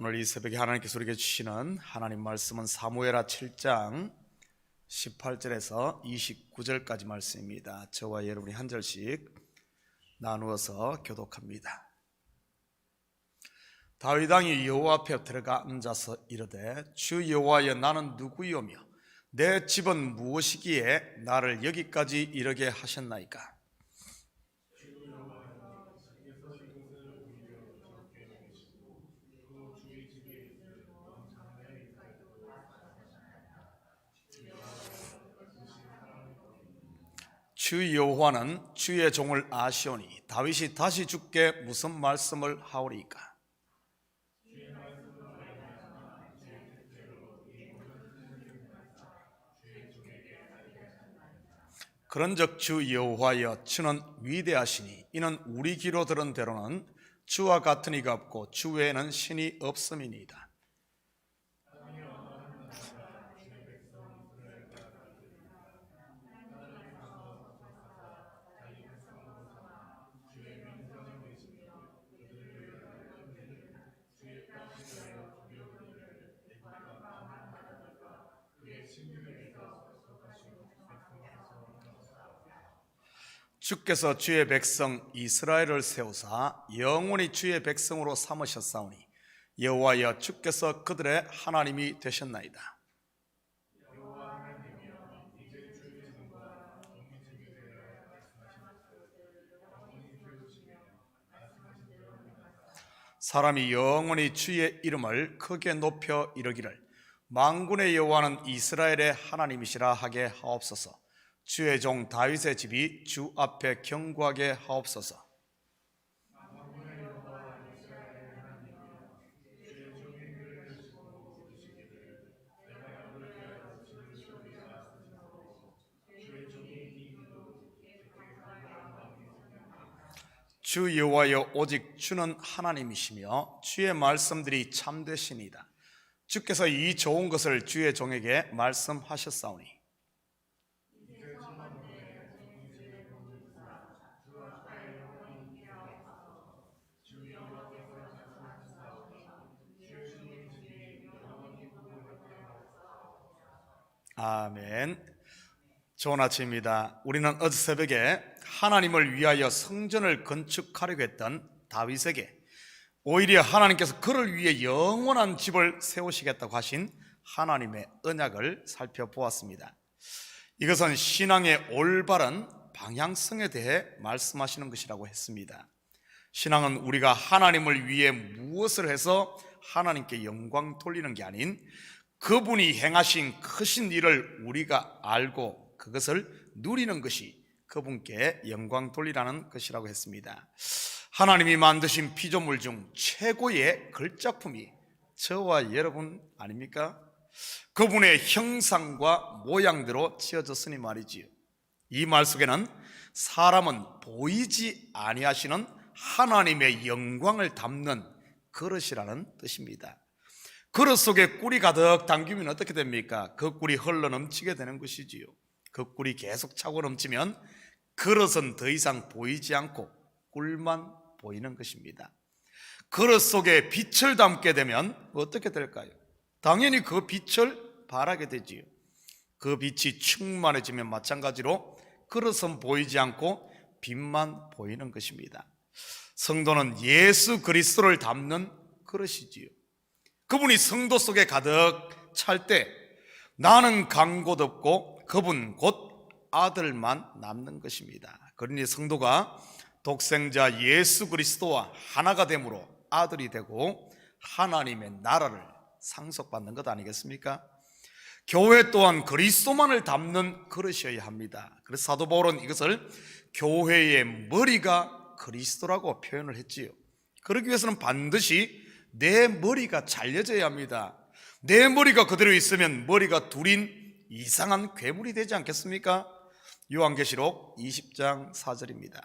오늘 이 새벽에 하나님께서 우리에게 주시는 하나님 말씀은 사무엘하 7장 18절에서 29절까지 말씀입니다. 저와 여러분이 한 절씩 나누어서 교독합니다. 다윗 왕이 여호와 앞에 들어가 앉아서 이르되 주 여호와여 나는 누구이오며 내 집은 무엇이기에 나를 여기까지 이르게 하셨나이까? 주 여호와는 주의 종을 아시오니 다윗이 다시 주께 무슨 말씀을 하오리까? 그런즉 주 여호와여 주는 위대하시니 이는 우리 귀로 들은 대로는 주와 같은 이가 없고 주 외에는 신이 없음이니이다. 주께서 주의 백성 이스라엘을 세우사 영원히 주의 백성으로 삼으셨사오니 여호와여 주께서 그들의 하나님이 되셨나이다. 사람이 영원히 주의 이름을 크게 높여 이르기를 만군의 여호와는 이스라엘의 하나님이시라 하게 하옵소서. 주의 종 다윗의 집이 주 앞에 견고하게 하옵소서. 주 여호와여 오직 주는 하나님이시며 주의 말씀들이 참되시니이다. 주께서 이 좋은 것을 주의 종에게 말씀하셨사오니 아멘. 좋은 아침입니다. 우리는 어제 새벽에 하나님을 위하여 성전을 건축하려고 했던 다윗에게 오히려 하나님께서 그를 위해 영원한 집을 세우시겠다고 하신 하나님의 언약을 살펴보았습니다. 이것은 신앙의 올바른 방향성에 대해 말씀하시는 것이라고 했습니다. 신앙은 우리가 하나님을 위해 무엇을 해서 하나님께 영광 돌리는 게 아닌 그분이 행하신 크신 일을 우리가 알고 그것을 누리는 것이 그분께 영광 돌리라는 것이라고 했습니다. 하나님이 만드신 피조물 중 최고의 걸작품이 저와 여러분 아닙니까? 그분의 형상과 모양대로 지어졌으니 말이지요. 이 말 속에는 사람은 보이지 아니하시는 하나님의 영광을 담는 그릇이라는 뜻입니다. 그릇 속에 꿀이 가득 담기면 어떻게 됩니까? 그 꿀이 흘러넘치게 되는 것이지요. 그 꿀이 계속 차고 넘치면 그릇은 더 이상 보이지 않고 꿀만 보이는 것입니다. 그릇 속에 빛을 담게 되면 어떻게 될까요? 당연히 그 빛을 발하게 되지요. 그 빛이 충만해지면 마찬가지로 그릇은 보이지 않고 빛만 보이는 것입니다. 성도는 예수 그리스도를 담는 그릇이지요. 그분이 성도 속에 가득 찰 때 나는 간 곳 없고 그분 곧 아들만 남는 것입니다. 그러니 성도가 독생자 예수 그리스도와 하나가 됨으로 아들이 되고 하나님의 나라를 상속받는 것 아니겠습니까? 교회 또한 그리스도만을 담는 그릇이어야 합니다. 그래서 사도 바울은 이것을 교회의 머리가 그리스도라고 표현을 했지요. 그러기 위해서는 반드시 내 머리가 잘려져야 합니다. 내 머리가 그대로 있으면 머리가 둘인 이상한 괴물이 되지 않겠습니까? 요한계시록 20장 4절입니다.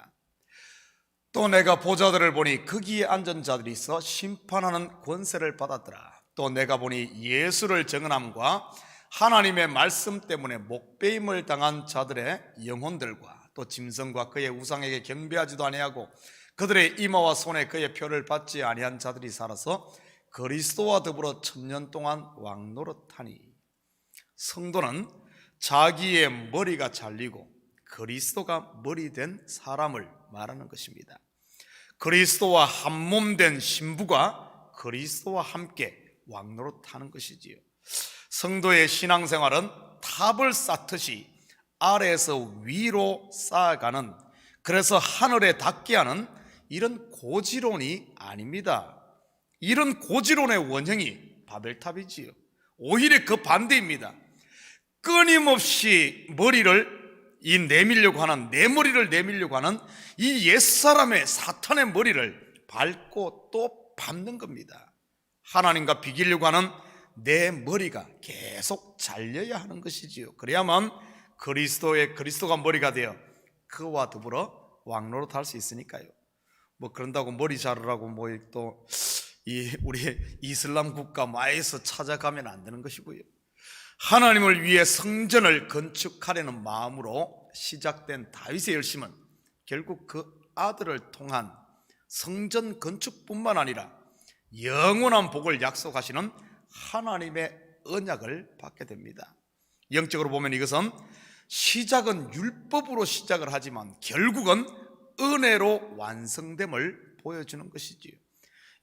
또 내가 보좌들을 보니 거기에 앉은 자들이 있어 심판하는 권세를 받았더라. 또 내가 보니 예수를 증언함과 하나님의 말씀 때문에 목배임을 당한 자들의 영혼들과 또 짐승과 그의 우상에게 경배하지도 아니하고 그들의 이마와 손에 그의 표를 받지 아니한 자들이 살아서 그리스도와 더불어 천년 동안 왕노릇하니. 성도는 자기의 머리가 잘리고 그리스도가 머리 된 사람을 말하는 것입니다. 그리스도와 한몸 된 신부가 그리스도와 함께 왕노릇하는 것이지요. 성도의 신앙생활은 탑을 쌓듯이 아래에서 위로 쌓아가는, 그래서 하늘에 닿게 하는 이런 고지론이 아닙니다. 이런 고지론의 원형이 바벨탑이지요. 오히려 그 반대입니다. 끊임없이 머리를 내밀려고 하는, 내 머리를 내밀려고 하는 이 옛사람의 사탄의 머리를 밟고 또 밟는 겁니다. 하나님과 비기려고 하는 내 머리가 계속 잘려야 하는 것이지요. 그래야만 그리스도가 머리가 되어 그와 더불어 왕노릇 할 수 있으니까요. 뭐 그런다고 머리 자르라고 뭐 또 우리 이슬람 국가 마에서 찾아가면 안 되는 것이고요. 하나님을 위해 성전을 건축하려는 마음으로 시작된 다윗의 열심은 결국 그 아들을 통한 성전 건축뿐만 아니라 영원한 복을 약속하시는 하나님의 언약을 받게 됩니다. 영적으로 보면 이것은 시작은 율법으로 시작을 하지만 결국은 은혜로 완성됨을 보여주는 것이지요.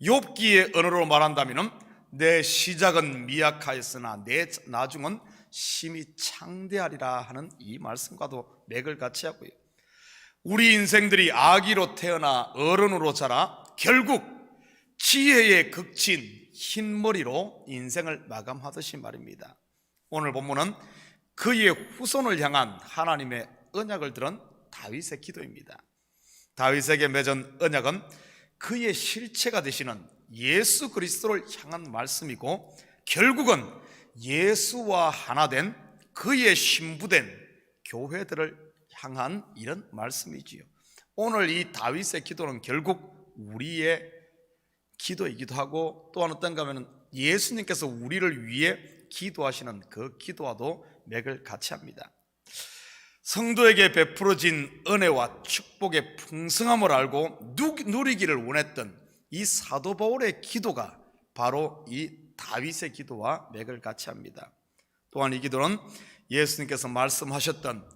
욥기의 언어로 말한다면 내 시작은 미약하였으나 내 나중은 심히 창대하리라 하는 이 말씀과도 맥을 같이 하고요. 우리 인생들이 아기로 태어나 어른으로 자라 결국 지혜의 극친 흰머리로 인생을 마감하듯이 말입니다. 오늘 본문은 그의 후손을 향한 하나님의 언약을 들은 다윗의 기도입니다. 다윗에게 맺은 언약은 그의 실체가 되시는 예수 그리스도를 향한 말씀이고 결국은 예수와 하나 된 그의 신부된 교회들을 향한 이런 말씀이지요. 오늘 이 다윗의 기도는 결국 우리의 기도이기도 하고 또한 어떤가 하면 예수님께서 우리를 위해 기도하시는 그 기도와도 맥을 같이 합니다. 성도에게 베풀어진 은혜와 축복의 풍성함을 알고 누리기를 원했던 이 사도 바울의 기도가 바로 이 다윗의 기도와 맥을 같이 합니다. 또한 이 기도는 예수님께서 말씀하셨던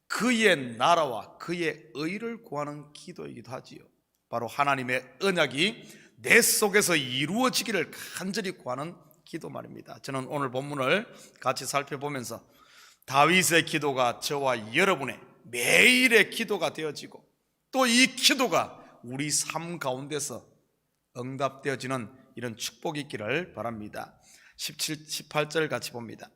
그의 나라와 그의 의를 구하는 기도이기도 하지요. 바로 하나님의 언약이 내 속에서 이루어지기를 간절히 구하는 기도 말입니다. 저는 오늘 본문을 같이 살펴보면서 다윗의 기도가 저와 여러분의 매일의 기도가 되어지고 또 이 기도가 우리 삶 가운데서 응답되어지는 이런 축복이 있기를 바랍니다. 17, 18절 같이 봅니다.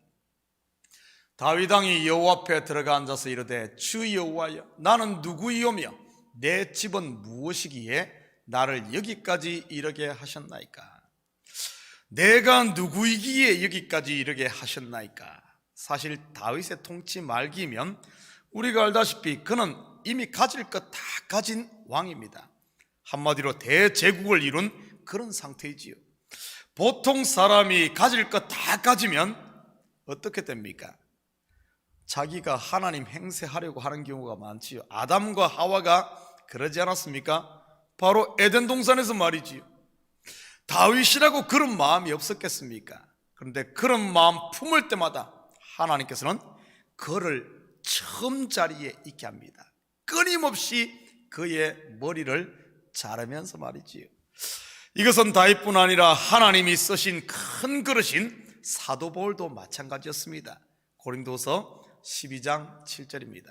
다윗 왕이 여호와 앞에 들어가 앉아서 이르되 주 여호와여 나는 누구이오며 내 집은 무엇이기에 나를 여기까지 이르게 하셨나이까. 내가 누구이기에 여기까지 이르게 하셨나이까. 사실 다윗의 통치 말기면 우리가 알다시피 그는 이미 가질 것 다 가진 왕입니다. 한마디로 대제국을 이룬 그런 상태이지요. 보통 사람이 가질 것 다 가지면 어떻게 됩니까? 자기가 하나님 행세하려고 하는 경우가 많지요. 아담과 하와가 그러지 않았습니까? 바로 에덴 동산에서 말이지요. 다윗이라고 그런 마음이 없었겠습니까? 그런데 그런 마음 품을 때마다 하나님께서는 그를 처음 자리에 있게 합니다. 끊임없이 그의 머리를 자르면서 말이지요. 이것은 다윗뿐 아니라 하나님이 쓰신 큰 그릇인 사도 바울도 마찬가지였습니다. 고린도서 12장 7절입니다.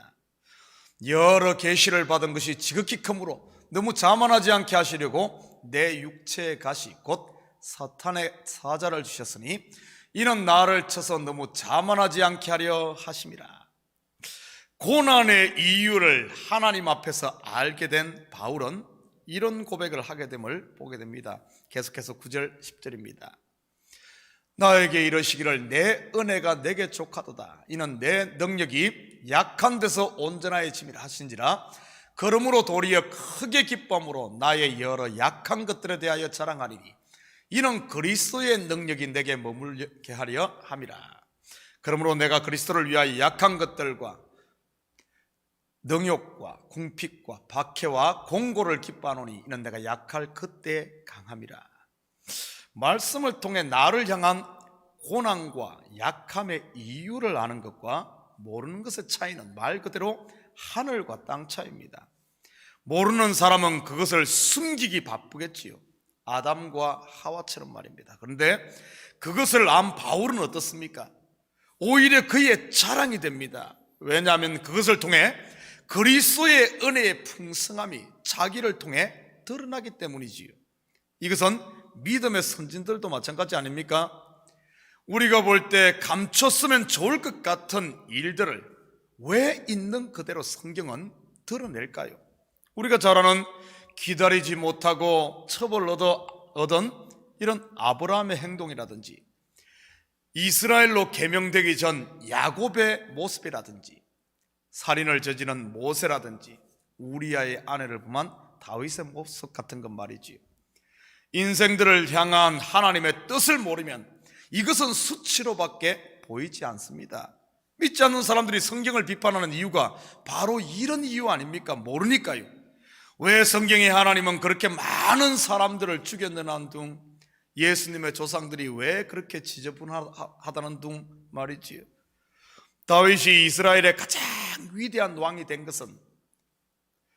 여러 계시를 받은 것이 지극히 크므로 너무 자만하지 않게 하시려고 내 육체의 가시 곧 사탄의 사자를 주셨으니 이는 나를 쳐서 너무 자만하지 않게 하려 하심이라. 고난의 이유를 하나님 앞에서 알게 된 바울은 이런 고백을 하게 됨을 보게 됩니다. 계속해서 9절 10절입니다. 나에게 이르시기를 내 은혜가 내게 족하도다. 이는 내 능력이 약한 데서 온전하여짐이라 하신지라. 그러므로 도리어 크게 기쁨으로 나의 여러 약한 것들에 대하여 자랑하리니 이는 그리스도의 능력이 내게 머물게 하려 함이라. 그러므로 내가 그리스도를 위하여 약한 것들과 능욕과 궁핍과 박해와 공고를 기뻐하노니 이는 내가 약할 그때 강함이라. 말씀을 통해 나를 향한 고난과 약함의 이유를 아는 것과 모르는 것의 차이는 말 그대로 하늘과 땅 차이입니다. 모르는 사람은 그것을 숨기기 바쁘겠지요. 아담과 하와처럼 말입니다. 그런데 그것을 안 바울은 어떻습니까? 오히려 그의 자랑이 됩니다. 왜냐하면 그것을 통해 그리스도의 은혜의 풍성함이 자기를 통해 드러나기 때문이지요. 이것은 믿음의 선진들도 마찬가지 아닙니까? 우리가 볼 때 감췄으면 좋을 것 같은 일들을 왜 있는 그대로 성경은 드러낼까요? 우리가 잘 아는 기다리지 못하고 처벌을 얻은 이런 아브라함의 행동이라든지, 이스라엘로 개명되기 전 야곱의 모습이라든지, 살인을 저지른 모세라든지, 우리아의 아내를 범한 다윗의 모습 같은 것 말이지요. 인생들을 향한 하나님의 뜻을 모르면 이것은 수치로밖에 보이지 않습니다. 믿지 않는 사람들이 성경을 비판하는 이유가 바로 이런 이유 아닙니까? 모르니까요. 왜 성경에 하나님은 그렇게 많은 사람들을 죽였느냐는 둥, 예수님의 조상들이 왜 그렇게 지저분하다는 둥 말이지요. 다윗이 이스라엘의 가장 위대한 왕이 된 것은,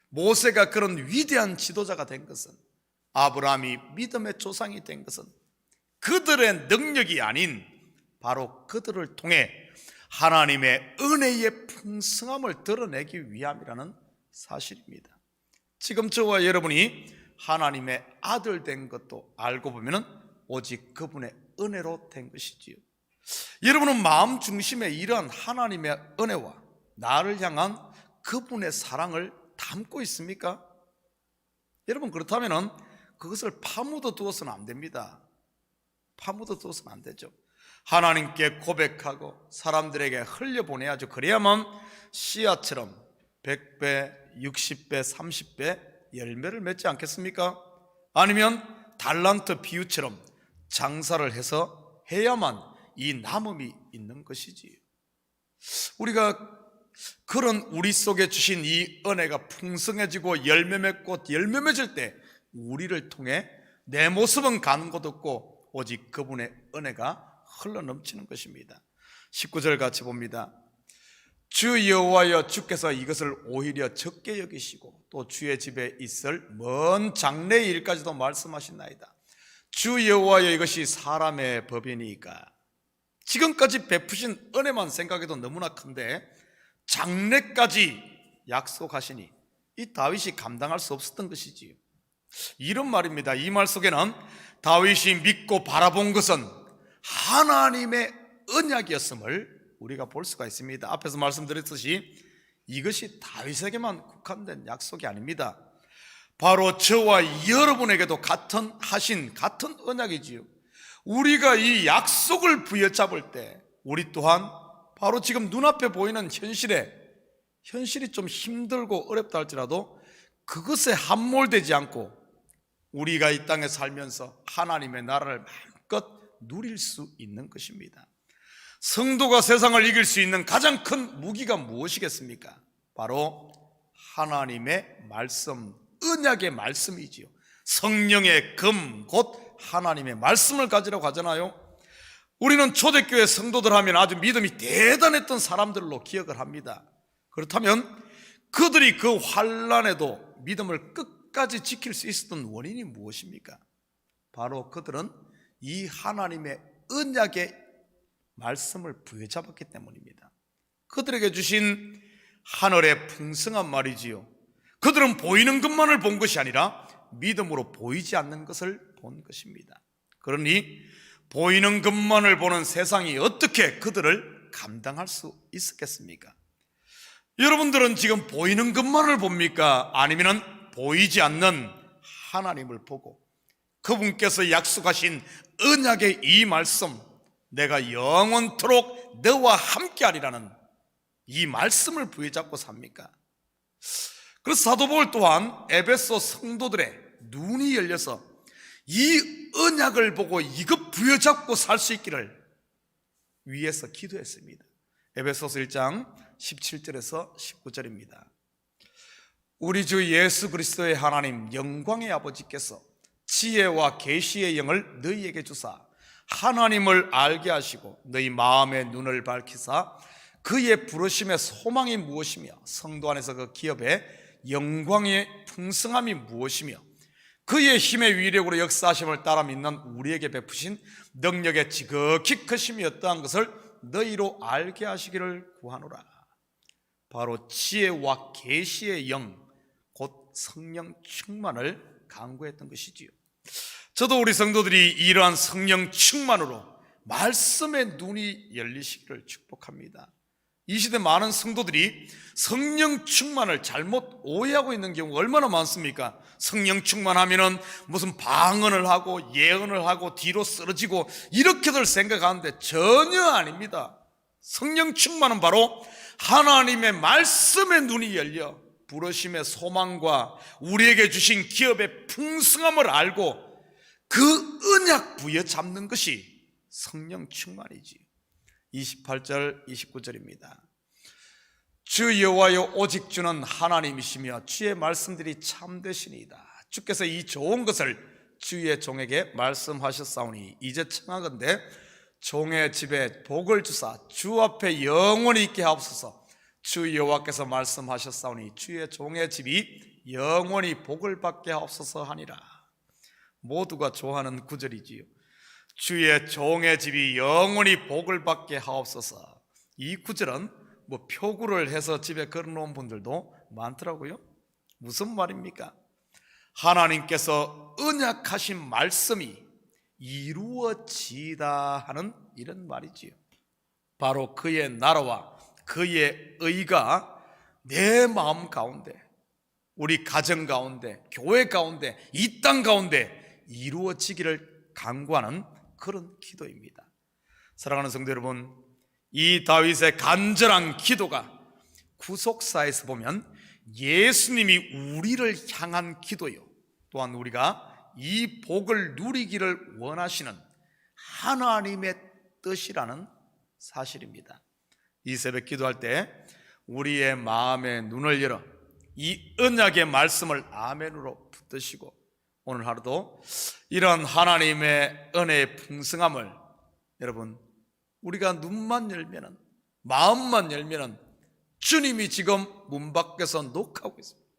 모세가 그런 위대한 지도자가 된 것은, 아브라함이 믿음의 조상이 된 것은 그들의 능력이 아닌 바로 그들을 통해 하나님의 은혜의 풍성함을 드러내기 위함이라는 사실입니다. 지금 저와 여러분이 하나님의 아들 된 것도 알고 보면 오직 그분의 은혜로 된 것이지요. 여러분은 마음 중심에 이러한 하나님의 은혜와 나를 향한 그분의 사랑을 담고 있습니까? 여러분, 그렇다면 그것을 파묻어 두어서는 안 됩니다. 파묻어 두어서는 안 되죠. 하나님께 고백하고 사람들에게 흘려보내야죠. 그래야만 씨앗처럼 100배, 60배, 30배 열매를 맺지 않겠습니까? 아니면 달란트 비유처럼 장사를 해서 해야만 이 남음이 있는 것이지. 우리가 그런 우리 속에 주신 이 은혜가 풍성해지고 열매 맺고 열매 맺을 때 우리를 통해 내 모습은 가는 곳 없고 오직 그분의 은혜가 흘러넘치는 것입니다. 19절 같이 봅니다. 주 여호와여, 주께서 이것을 오히려 적게 여기시고 또 주의 집에 있을 먼 장래의 일까지도 말씀하신나이다. 주 여호와여, 이것이 사람의 법이니까. 지금까지 베푸신 은혜만 생각해도 너무나 큰데 장래까지 약속하시니 이 다윗이 감당할 수 없었던 것이지요. 이런 말입니다. 이 말 속에는 다윗이 믿고 바라본 것은 하나님의 언약이었음을 우리가 볼 수가 있습니다. 앞에서 말씀드렸듯이 이것이 다윗에게만 국한된 약속이 아닙니다. 바로 저와 여러분에게도 같은 언약이지요. 우리가 이 약속을 부여잡을 때 우리 또한 바로 지금 눈앞에 보이는 현실이 좀 힘들고 어렵다 할지라도 그것에 함몰되지 않고 우리가 이 땅에 살면서 하나님의 나라를 마음껏 누릴 수 있는 것입니다. 성도가 세상을 이길 수 있는 가장 큰 무기가 무엇이겠습니까? 바로 하나님의 말씀, 언약의 말씀이지요. 성령의 금, 곧 하나님의 말씀을 가지라고 하잖아요. 우리는 초대교회 성도들 하면 아주 믿음이 대단했던 사람들로 기억을 합니다. 그렇다면 그들이 그 환난에도 믿음을 끝까지 지킬 수 있었던 원인이 무엇입니까? 바로 그들은 이 하나님의 언약의 말씀을 부여잡았기 때문입니다. 그들에게 주신 하늘의 풍성한 말이지요. 그들은 보이는 것만을 본 것이 아니라 믿음으로 보이지 않는 것을 본 것입니다. 그러니 보이는 것만을 보는 세상이 어떻게 그들을 감당할 수 있었겠습니까? 여러분들은 지금 보이는 것만을 봅니까? 아니면 보이지 않는 하나님을 보고 그분께서 약속하신 언약의 이 말씀, 내가 영원토록 너와 함께하리라는 이 말씀을 부여잡고 삽니까? 그래서 사도 바울 또한 에베소 성도들의 눈이 열려서 이 언약을 보고 이것 부여잡고 살 수 있기를 위해서 기도했습니다. 에베소서 1장 17절에서 19절입니다. 우리 주 예수 그리스도의 하나님 영광의 아버지께서 지혜와 계시의 영을 너희에게 주사 하나님을 알게 하시고 너희 마음의 눈을 밝히사 그의 부르심의 소망이 무엇이며 성도 안에서 그 기업의 영광의 풍성함이 무엇이며 그의 힘의 위력으로 역사하심을 따라 믿는 우리에게 베푸신 능력의 지극히 크심이 어떠한 것을 너희로 알게 하시기를 구하노라. 바로 지혜와 계시의 영, 곧 성령 충만을 간구했던 것이지요. 저도 우리 성도들이 이러한 성령 충만으로 말씀의 눈이 열리시기를 축복합니다. 이 시대 많은 성도들이 성령 충만을 잘못 오해하고 있는 경우가 얼마나 많습니까? 성령 충만하면은 무슨 방언을 하고 예언을 하고 뒤로 쓰러지고 이렇게들 생각하는데 전혀 아닙니다. 성령 충만은 바로 하나님의 말씀의 눈이 열려 부르심의 소망과 우리에게 주신 기업의 풍성함을 알고 그 언약 부여잡는 것이 성령 충만이지. 28절 29절입니다. 주 여호와여 오직 주는 하나님이시며 주의 말씀들이 참되시니이다. 주께서 이 좋은 것을 주의 종에게 말씀하셨사오니 이제 청하건대 종의 집에 복을 주사 주 앞에 영원히 있게 하옵소서. 주 여호와께서 말씀하셨사오니 주의 종의 집이 영원히 복을 받게 하옵소서 하니라. 모두가 좋아하는 구절이지요. 주의 종의 집이 영원히 복을 받게 하옵소서. 이 구절은 표구를 해서 집에 걸어놓은 분들도 많더라고요. 무슨 말입니까? 하나님께서 언약하신 말씀이 이루어지다 하는 이런 말이지요. 바로 그의 나라와 그의 의가 내 마음 가운데, 우리 가정 가운데, 교회 가운데, 이 땅 가운데 이루어지기를 간구하는 그런 기도입니다. 사랑하는 성도 여러분, 이 다윗의 간절한 기도가 구속사에서 보면 예수님이 우리를 향한 기도요, 또한 우리가 이 복을 누리기를 원하시는 하나님의 뜻이라는 사실입니다. 이 새벽 기도할 때 우리의 마음의 눈을 열어 이 언약의 말씀을 아멘으로 붙드시고 오늘 하루도 이런 하나님의 은혜의 풍성함을 여러분, 우리가 눈만 열면은, 마음만 열면은 주님이 지금 문 밖에서 녹하고 있습니다.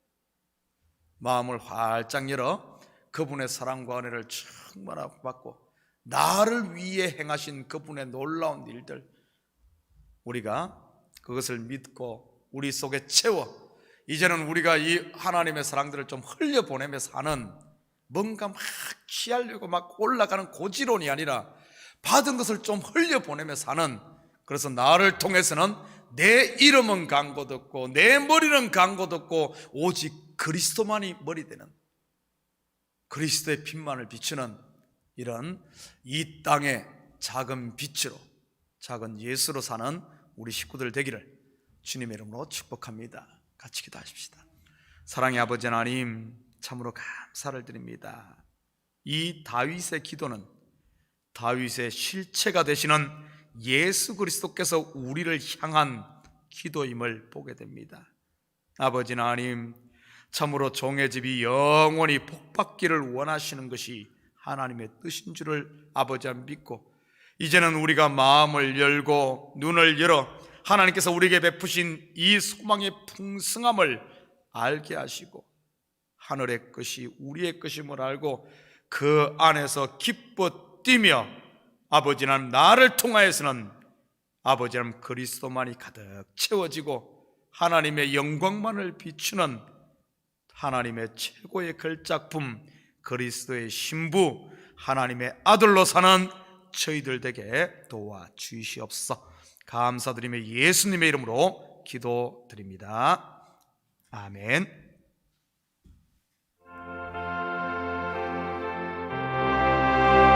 마음을 활짝 열어 그분의 사랑과 은혜를 충만하게 받고 나를 위해 행하신 그분의 놀라운 일들, 우리가 그것을 믿고 우리 속에 채워 이제는 우리가 이 하나님의 사랑들을 좀 흘려보내며 사는, 뭔가 막 취하려고 막 올라가는 고지론이 아니라 받은 것을 좀 흘려보내며 사는, 그래서 나를 통해서는 내 이름은 간 곳 없고 내 머리는 간 곳 없고 오직 그리스도만이 머리 되는, 그리스도의 빛만을 비추는 이런 이 땅의 작은 빛으로, 작은 예수로 사는 우리 식구들 되기를 주님의 이름으로 축복합니다. 같이 기도하십시다. 사랑의 아버지 하나님, 참으로 감사를 드립니다. 이 다윗의 기도는 다윗의 실체가 되시는 예수 그리스도께서 우리를 향한 기도임을 보게 됩니다. 아버지 하나님, 참으로 종의 집이 영원히 복받기를 원하시는 것이 하나님의 뜻인 줄을 아버지 안 믿고, 이제는 우리가 마음을 열고 눈을 열어 하나님께서 우리에게 베푸신 이 소망의 풍성함을 알게 하시고 하늘의 것이 우리의 것임을 알고 그 안에서 기뻐 뛰며 아버지 하나님, 나를 통하여서는 아버지 하나님 그리스도만이 가득 채워지고 하나님의 영광만을 비추는 하나님의 최고의 걸작품 그리스도의 신부 하나님의 아들로 사는 저희들 되게 도와주시옵소서. 감사드리며 예수님의 이름으로 기도드립니다. 아멘.